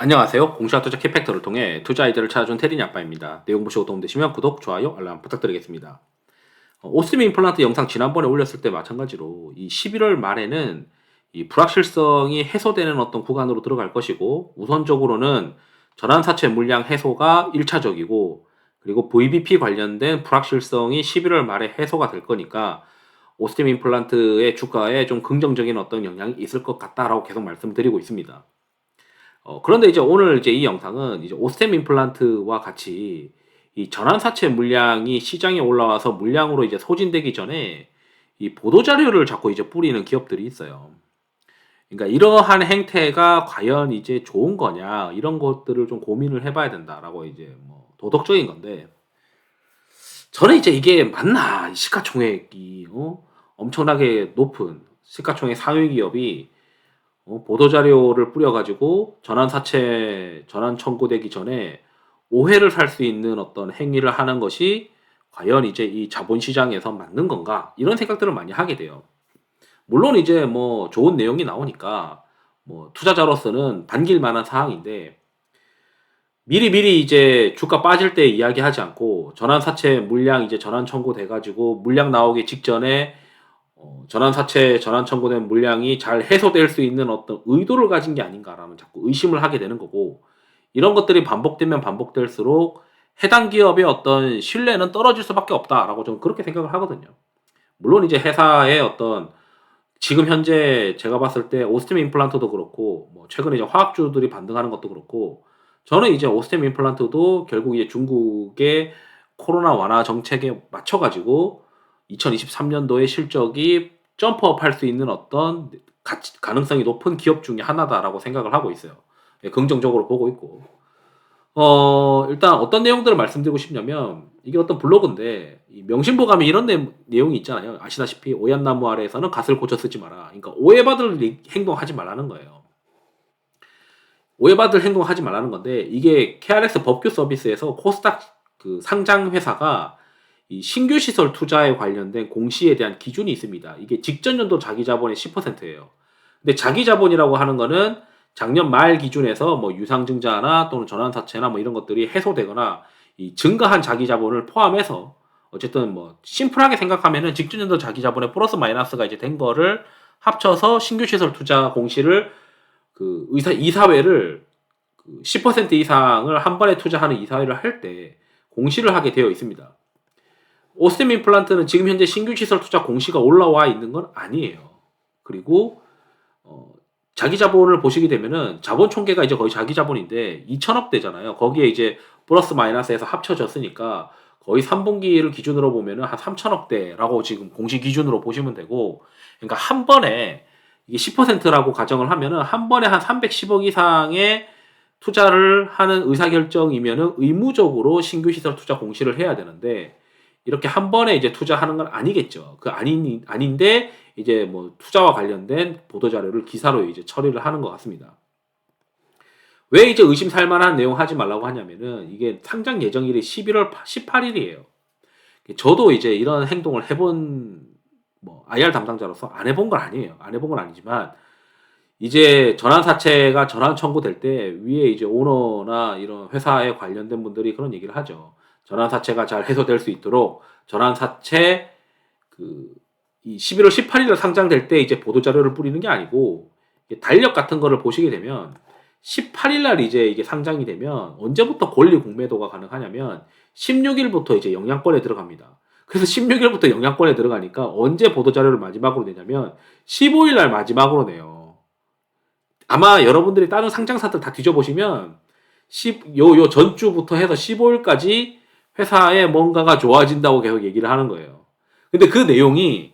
안녕하세요. 공시와 투자 키팩터를 통해 투자 아이디어를 찾아준 테린이 아빠입니다. 내용 보시고 도움되시면 구독, 좋아요, 알람 부탁드리겠습니다. 오스템 임플란트 영상 지난번에 올렸을 때 마찬가지로 이 11월 말에는 이 불확실성이 해소되는 어떤 구간으로 들어갈 것이고, 우선적으로는 전환사채 물량 해소가 1차적이고, 그리고 VBP 관련된 불확실성이 11월 말에 해소가 될 거니까 오스템 임플란트의 주가에 좀 긍정적인 어떤 영향이 있을 것 같다라고 계속 말씀드리고 있습니다. 그런데 이제 오늘 이제 이 영상은 이제 오스템 임플란트와 같이 이 전환사채 물량이 시장에 올라와서 물량으로 이제 소진되기 전에 이 보도자료를 자꾸 이제 뿌리는 기업들이 있어요. 그러니까 이러한 행태가 과연 이제 좋은 거냐, 이런 것들을 좀 고민을 해봐야 된다라고 이제 뭐 도덕적인 건데, 저는 이제 이게 맞나? 시가총액이 엄청나게 높은 시가총액 상위 기업이 보도자료를 뿌려가지고 전환 청구되기 전에 오해를 살 수 있는 어떤 행위를 하는 것이 과연 이제 이 자본시장에서 맞는 건가? 이런 생각들을 많이 하게 돼요. 물론 이제 뭐 좋은 내용이 나오니까 뭐 투자자로서는 반길 만한 사항인데, 미리미리 이제 주가 빠질 때 이야기하지 않고 전환사채 물량 이제 전환 청구돼가지고 물량 나오기 직전에 전환사채 전환 청구된 물량이 잘 해소될 수 있는 어떤 의도를 가진 게 아닌가라는 자꾸 의심을 하게 되는 거고, 이런 것들이 반복되면 반복될수록 해당 기업의 어떤 신뢰는 떨어질 수밖에 없다라고 저는 그렇게 생각을 하거든요. 물론 이제 회사의 어떤 지금 현재 제가 봤을 때 오스템 임플란트도 그렇고, 뭐 최근에 이제 화학주들이 반등하는 것도 그렇고, 저는 이제 오스템 임플란트도 결국 이제 중국의 코로나 완화 정책에 맞춰 가지고 2023년도에 실적이 점프업 할 수 있는 어떤 가능성이 높은 기업 중에 하나다라고 생각을 하고 있어요. 예, 긍정적으로 보고 있고. 일단 어떤 내용들을 말씀드리고 싶냐면, 이게 어떤 블로그인데, 이 명심보감에 이런 내용이 있잖아요. 아시다시피 오얏나무 아래에서는 갓을 고쳐 쓰지 마라. 그러니까 오해받을 행동하지 말라는 거예요. 오해받을 행동하지 말라는 건데, 이게 KRX 법규 서비스에서 코스닥 그 상장 회사가 이 신규 시설 투자에 관련된 공시에 대한 기준이 있습니다. 이게 직전 연도 자기 자본의 10%예요. 근데 자기 자본이라고 하는 거는 작년 말 기준에서 뭐 유상증자나 또는 전환사채나 뭐 이런 것들이 해소되거나 이 증가한 자기 자본을 포함해서, 어쨌든 뭐 심플하게 생각하면은 직전 연도 자기 자본의 플러스 마이너스가 이제 된 거를 합쳐서 신규 시설 투자 공시를 그 이사회를 그 10% 이상을 한 번에 투자하는 이사회를 할 때 공시를 하게 되어 있습니다. 오스템 임플란트는 지금 현재 신규 시설 투자 공시가 올라와 있는 건 아니에요. 그리고 자기 자본을 보시게 되면은 자본 총계가 이제 거의 자기 자본인데 2천억대잖아요. 거기에 이제 플러스 마이너스해서 합쳐졌으니까 거의 3분기를 기준으로 보면은 한 3천억대라고 지금 공시 기준으로 보시면 되고, 그러니까 한 번에 이게 10%라고 가정을 하면은 한 번에 한 310억 이상의 투자를 하는 의사결정이면은 의무적으로 신규 시설 투자 공시를 해야 되는데, 이렇게 한 번에 이제 투자하는 건 아니겠죠. 아닌데 이제 뭐 투자와 관련된 보도 자료를 기사로 이제 처리를 하는 것 같습니다. 왜 이제 의심 살 만한 내용 하지 말라고 하냐면은, 이게 상장 예정일이 11월 18일이에요. 저도 이제 이런 행동을 해본 뭐 IR 담당자로서 안 해본 건 아니에요. 안 해본 건 아니지만, 이제 전환사채가 전환 청구될 때 위에 이제 오너나 이런 회사에 관련된 분들이 그런 얘기를 하죠. 전환사채가 잘 해소될 수 있도록 전환사채 이 11월 18일에 상장될 때 이제 보도자료를 뿌리는 게 아니고, 달력 같은 거를 보시게 되면 18일 날 이제 이게 상장이 되면 언제부터 권리 공매도가 가능하냐면 16일부터 이제 영향권에 들어갑니다. 그래서 16일부터 영향권에 들어가니까 언제 보도자료를 마지막으로 내냐면 15일 날 마지막으로 내요. 아마 여러분들이 다른 상장사들 다 뒤져보시면 요 전주부터 해서 15일까지 회사에 뭔가가 좋아진다고 계속 얘기를 하는 거예요. 근데 그 내용이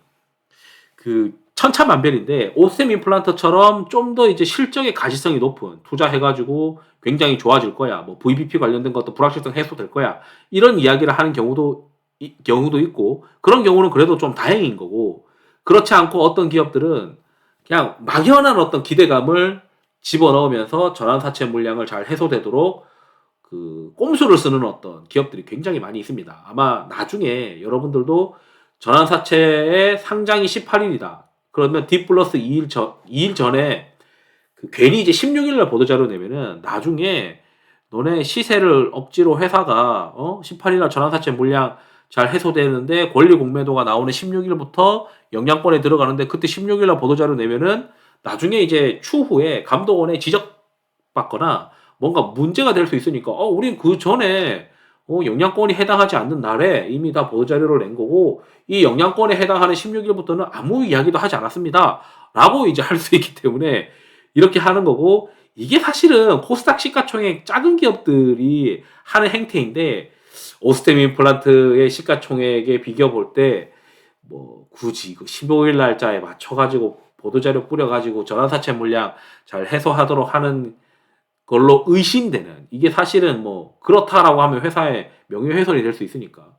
그 천차만별인데, 오스템 임플란트처럼 좀 더 이제 실적의 가시성이 높은 투자해가지고 굉장히 좋아질 거야, 뭐 VBP 관련된 것도 불확실성 해소될 거야, 이런 이야기를 하는 경우도 있고, 그런 경우는 그래도 좀 다행인 거고, 그렇지 않고 어떤 기업들은 그냥 막연한 어떤 기대감을 집어넣으면서 전환사채 물량을 잘 해소되도록 그 꼼수를 쓰는 어떤 기업들이 굉장히 많이 있습니다. 아마 나중에 여러분들도 전환사채의 상장이 18일이다. 그러면 D 플러스 2일 전에 그 괜히 이제 16일 날 보도자료 내면은 나중에 너네 시세를 억지로 회사가 18일 날 전환사채 물량 잘 해소되는데 권리 공매도가 나오는 16일부터 영향권에 들어가는데 그때 16일 날 보도자료 내면은 나중에 이제 추후에 감독원에 지적받거나 뭔가 문제가 될 수 있으니까 우린 그 전에 영향권이 해당하지 않는 날에 이미 다 보도자료를 낸 거고 이 영향권에 해당하는 16일부터는 아무 이야기도 하지 않았습니다. 라고 이제 할 수 있기 때문에 이렇게 하는 거고 이게 사실은 코스닥 시가총액 작은 기업들이 하는 행태인데 오스템 임플란트의 시가총액에 비교 볼 때 뭐 굳이 그 15일 날짜에 맞춰가지고 보도자료 뿌려가지고 전환사채 물량 잘 해소하도록 하는 걸로 의심되는 이게 사실은 뭐 그렇다라고 하면 회사의 명예훼손이 될 수 있으니까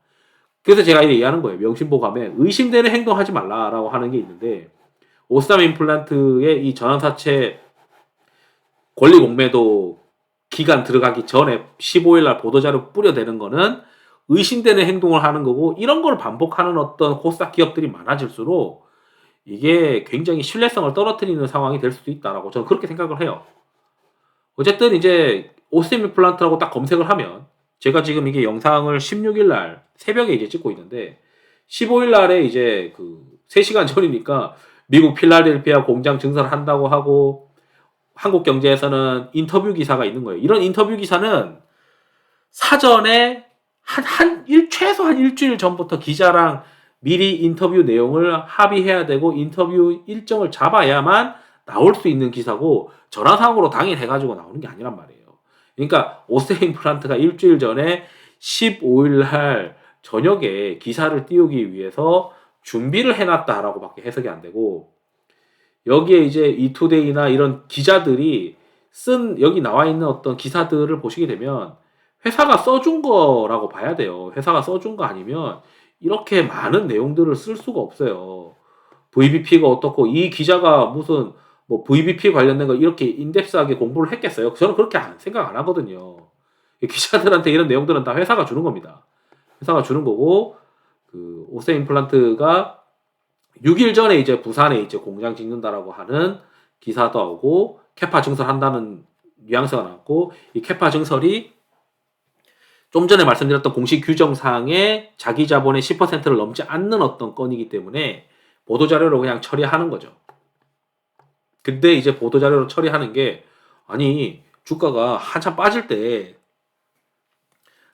그래서 제가 이렇게 얘기하는 거예요. 명심보감에 의심되는 행동하지 말라라고 하는 게 있는데 오스템 임플란트의 이 전환사채 권리 공매도 기간 들어가기 전에 15일 날 보도자료 뿌려대는 거는 의심되는 행동을 하는 거고 이런 걸 반복하는 어떤 코스닥 기업들이 많아질수록 이게 굉장히 신뢰성을 떨어뜨리는 상황이 될 수도 있다라고 저는 그렇게 생각을 해요. 어쨌든 이제 오스템 임플란트라고 딱 검색을 하면 제가 지금 이게 영상을 16일 날 새벽에 이제 찍고 있는데 15일 날에 이제 그 3시간 전이니까 미국 필라델피아 공장 증설을 한다고 하고 한국경제에서는 인터뷰 기사가 있는 거예요. 이런 인터뷰 기사는 사전에 최소한 일주일 전부터 기자랑 미리 인터뷰 내용을 합의해야 되고 인터뷰 일정을 잡아야만 나올 수 있는 기사고 전화상으로 당일해가지고 나오는 게 아니란 말이에요. 그러니까 오스템 임플란트가 일주일 전에 15일 날 저녁에 기사를 띄우기 위해서 준비를 해놨다라고 밖에 해석이 안 되고 여기에 이제 이투데이나 이런 기자들이 쓴 여기 나와 있는 어떤 기사들을 보시게 되면 회사가 써준 거라고 봐야 돼요. 회사가 써준 거 아니면 이렇게 많은 내용들을 쓸 수가 없어요. VBP가 어떻고 이 기자가 무슨 뭐 VBP 관련된 거 이렇게 인덱스하게 공부를 했겠어요? 저는 그렇게 생각 안 하거든요. 기자들한테 이런 내용들은 다 회사가 주는 겁니다. 회사가 주는 거고 그 오스템 임플란트가 6일 전에 이제 부산에 이제 공장 짓는다라고 하는 기사도 오고 캐파 증설한다는 뉘앙스가 나왔고 이 캐파 증설이 좀 전에 말씀드렸던 공식 규정상에 자기 자본의 10%를 넘지 않는 어떤 건이기 때문에 보도자료로 그냥 처리하는 거죠. 근데 이제 보도자료로 처리하는 게 아니 주가가 한참 빠질 때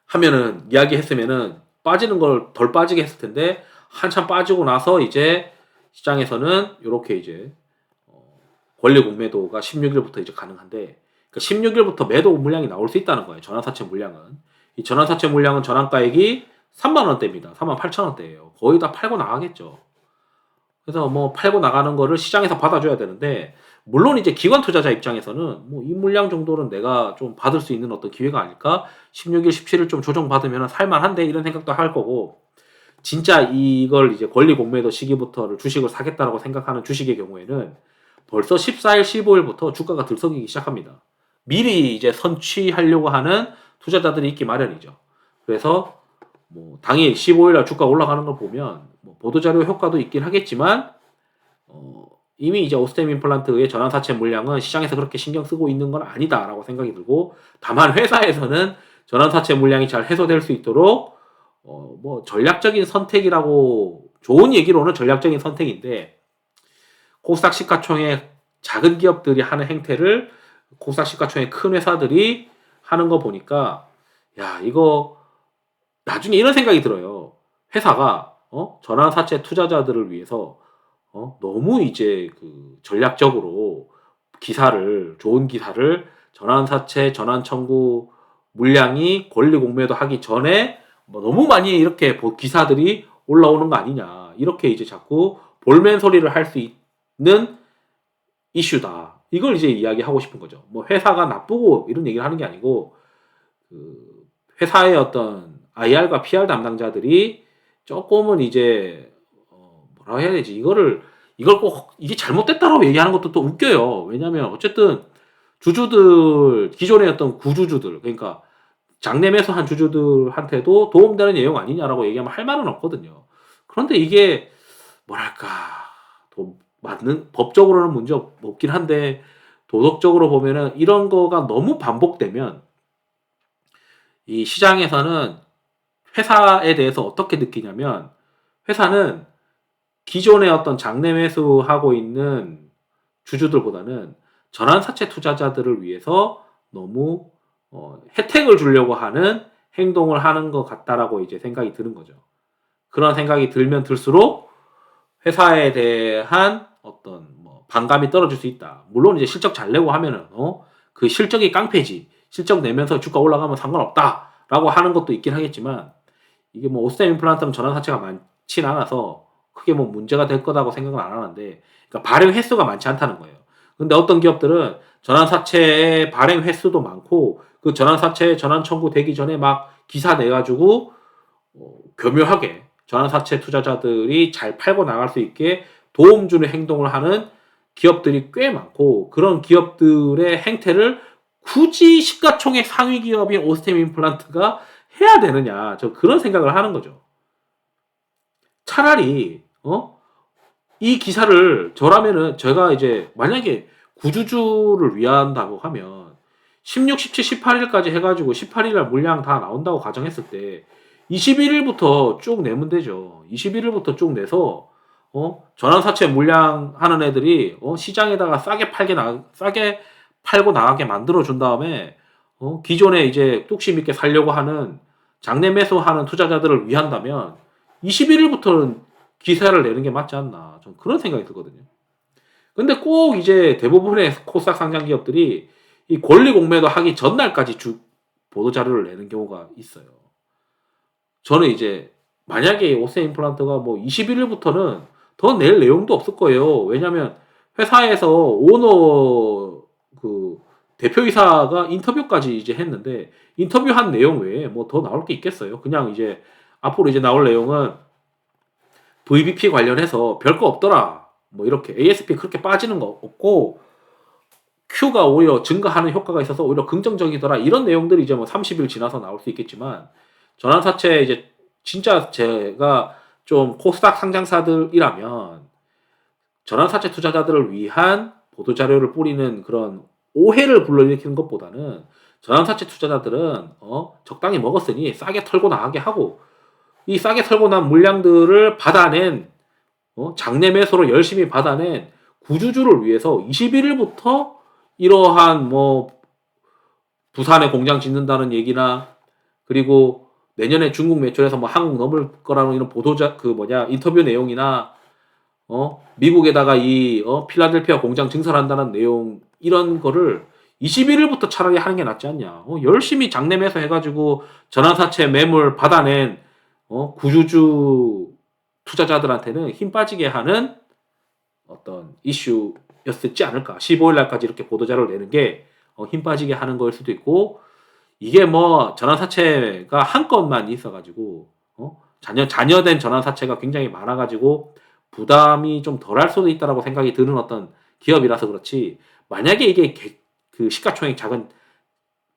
하면은 이야기했으면은 빠지는 걸 덜 빠지게 했을 텐데 한참 빠지고 나서 이제 시장에서는 이렇게 이제 권리 공매도가 16일부터 이제 가능한데 그러니까 16일부터 매도 물량이 나올 수 있다는 거예요. 전환사채 물량은 이 전환사채 물량은 전환가액이 3만 원대입니다. 3만 8천 원대예요. 거의 다 팔고 나가겠죠. 그래서 뭐 팔고 나가는 거를 시장에서 받아줘야 되는데 물론 이제 기관 투자자 입장에서는 뭐 이 물량 정도는 내가 좀 받을 수 있는 어떤 기회가 아닐까 16일 17일 좀 조정받으면 살만한데 이런 생각도 할 거고 진짜 이걸 이제 권리 공매도 시기부터를 주식을 사겠다라고 생각하는 주식의 경우에는 벌써 14일 15일부터 주가가 들썩이기 시작합니다. 미리 이제 선취하려고 하는 투자자들이 있기 마련이죠. 그래서 뭐 당일 15일 날 주가 올라가는 걸 보면 뭐 보도자료 효과도 있긴 하겠지만 이미 이제 오스템 임플란트의 전환사채 물량은 시장에서 그렇게 신경 쓰고 있는 건 아니다라고 생각이 들고 다만 회사에서는 전환사채 물량이 잘 해소될 수 있도록 뭐 전략적인 선택이라고 좋은 얘기로는 전략적인 선택인데 코스닥 시가총액 작은 기업들이 하는 행태를 코스닥 시가총액 큰 회사들이 하는 거 보니까 야 이거 나중에 이런 생각이 들어요. 회사가 전환사채 투자자들을 위해서 너무 이제 그 전략적으로 좋은 기사를 전환사채 전환 청구 물량이 권리 공매도 하기 전에 뭐 너무 많이 이렇게 기사들이 올라오는 거 아니냐 이렇게 이제 자꾸 볼멘 소리를 할 수 있는 이슈다. 이걸 이제 이야기하고 싶은 거죠. 뭐 회사가 나쁘고 이런 얘기를 하는 게 아니고 그 회사의 어떤 IR과 PR 담당자들이 조금은 이제 뭐라 해야 되지? 이걸 꼭 이게 잘못됐다라고 얘기하는 것도 또 웃겨요. 왜냐하면 어쨌든 주주들 기존의 어떤 구주주들 그러니까 장내 매수한 주주들한테도 도움되는 내용 아니냐라고 얘기하면 할 말은 없거든요. 그런데 이게 뭐랄까 맞는 법적으로는 문제 없긴 한데 도덕적으로 보면은 이런 거가 너무 반복되면 이 시장에서는 회사에 대해서 어떻게 느끼냐면 회사는 기존의 어떤 장내 매수하고 있는 주주들보다는 전환사채 투자자들을 위해서 너무 혜택을 주려고 하는 행동을 하는 것 같다라고 이제 생각이 드는 거죠. 그런 생각이 들면 들수록 회사에 대한 어떤 뭐 반감이 떨어질 수 있다. 물론 이제 실적 잘 내고 하면은 그 실적이 깡패지. 실적 내면서 주가 올라가면 상관없다라고 하는 것도 있긴 하겠지만 이게 뭐 오스템 임플란트는 전환사채가 많진 않아서 크게 뭐 문제가 될 거라고 생각은 안 하는데, 그러니까 발행 횟수가 많지 않다는 거예요. 근데 어떤 기업들은 전환사채의 발행 횟수도 많고 그 전환사채 전환 청구되기 전에 막 기사 내가지고 교묘하게 전환사채 투자자들이 잘 팔고 나갈 수 있게 도움 주는 행동을 하는 기업들이 꽤 많고, 그런 기업들의 행태를 굳이 시가총액 상위 기업인 오스템 임플란트가 해야 되느냐, 저 그런 생각을 하는 거죠. 차라리 이 기사를 저라면은 제가 이제 만약에 구주주를 위한다고 하면 16, 17, 18일까지 해가지고 18일날 물량 다 나온다고 가정했을 때 21일부터 쭉 내면 되죠. 21일부터 쭉 내서 전환사채 물량 하는 애들이 시장에다가 싸게 팔고 나가게 만들어 준 다음에 기존에 이제 뚝심 있게 살려고 하는 장내 매수하는 투자자들을 위한다면 21일부터는 기사를 내는 게 맞지 않나, 좀 그런 생각이 들거든요. 근데 꼭 이제 대부분의 코스닥 상장 기업들이 이 권리 공매도 하기 전날까지 보도 자료를 내는 경우가 있어요. 저는 이제 만약에 오세 임플란트가 뭐 21일부터는 더 낼 내용도 없을 거예요. 왜냐면 회사에서 오너 그 대표이사가 인터뷰까지 이제 했는데 인터뷰한 내용 외에 뭐 더 나올 게 있겠어요. 그냥 이제 앞으로 이제 나올 내용은 VBP 관련해서 별거 없더라. 뭐 이렇게 ASP 그렇게 빠지는 거 없고 Q가 오히려 증가하는 효과가 있어서 오히려 긍정적이더라. 이런 내용들이 이제 뭐 30일 지나서 나올 수 있겠지만, 전환사채 이제 진짜 제가 좀 코스닥 상장사들이라면 전환사채 투자자들을 위한 보도자료를 뿌리는 그런 오해를 불러일으키는 것보다는 전환사채 투자자들은 적당히 먹었으니 싸게 털고 나가게 하고, 이 싸게 털고 난 물량들을 받아낸 장내 매수로 열심히 받아낸 구주주를 위해서 21일부터 이러한 뭐 부산에 공장 짓는다는 얘기나, 그리고 내년에 중국 매출에서 뭐 한국 넘을 거라는 이런 인터뷰 내용이나 미국에다가 이 필라델피아 공장 증설한다는 내용, 이런 거를 21일부터 차라리 하는 게 낫지 않냐. 열심히 장내 매수 해가지고 전환사채 매물 받아낸 구주주 투자자들한테는 힘 빠지게 하는 어떤 이슈였었지 않을까. 15일날까지 이렇게 보도자료를 내는 게 힘 빠지게 하는 거일 수도 있고, 이게 뭐 전환사채가 한 건만 있어가지고 잔여된 전환사채가 굉장히 많아가지고 부담이 좀 덜할 수도 있다라고 생각이 드는 어떤 기업이라서 그렇지, 만약에 이게 그 시가총액 작은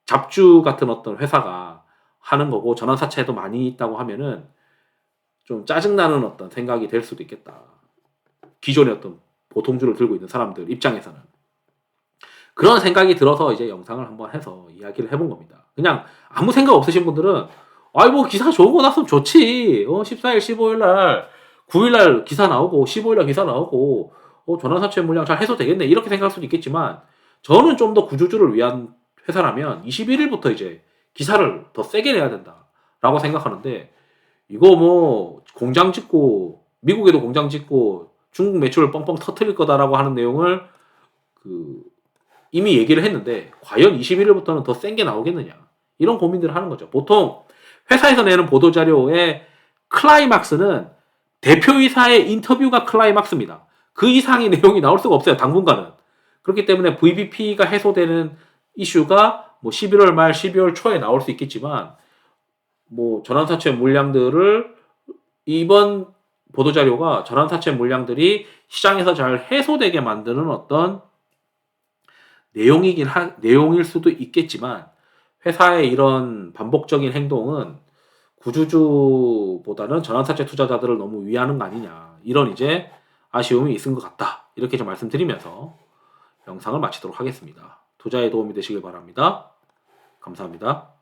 잡주 같은 어떤 회사가 하는 거고 전환사채도 많이 있다고 하면은 좀 짜증나는 어떤 생각이 될 수도 있겠다. 기존의 어떤 보통주를 들고 있는 사람들 입장에서는. 그런 생각이 들어서 이제 영상을 한번 해서 이야기를 해본 겁니다. 그냥 아무 생각 없으신 분들은 아이 뭐 기사 좋은 거 났으면 좋지. 14일, 15일날, 9일날 기사 나오고 15일날 기사 나오고 전환사채 물량 잘 해소되겠네 이렇게 생각할 수도 있겠지만, 저는 좀 더 구주주를 위한 회사라면 21일부터 이제 기사를 더 세게 내야 된다라고 생각하는데, 이거 뭐 공장 짓고 미국에도 공장 짓고 중국 매출을 뻥뻥 터트릴 거다라고 하는 내용을 이미 얘기를 했는데 과연 21일부터는 더 센 게 나오겠느냐, 이런 고민들을 하는 거죠. 보통 회사에서 내는 보도자료의 클라이막스는 대표이사의 인터뷰가 클라이막스입니다. 그 이상의 내용이 나올 수가 없어요, 당분간은. 그렇기 때문에 VBP가 해소되는 이슈가 뭐 11월 말 12월 초에 나올 수 있겠지만, 뭐 전환사채 물량들을 이번 보도자료가 전환사채 물량들이 시장에서 잘 해소되게 만드는 어떤 내용일 수도 있겠지만, 회사의 이런 반복적인 행동은 구주주보다는 전환사채 투자자들을 너무 위하는 거 아니냐, 이런 이제 아쉬움이 있은 것 같다, 이렇게 좀 말씀드리면서 영상을 마치도록 하겠습니다. 투자에 도움이 되시길 바랍니다. 감사합니다.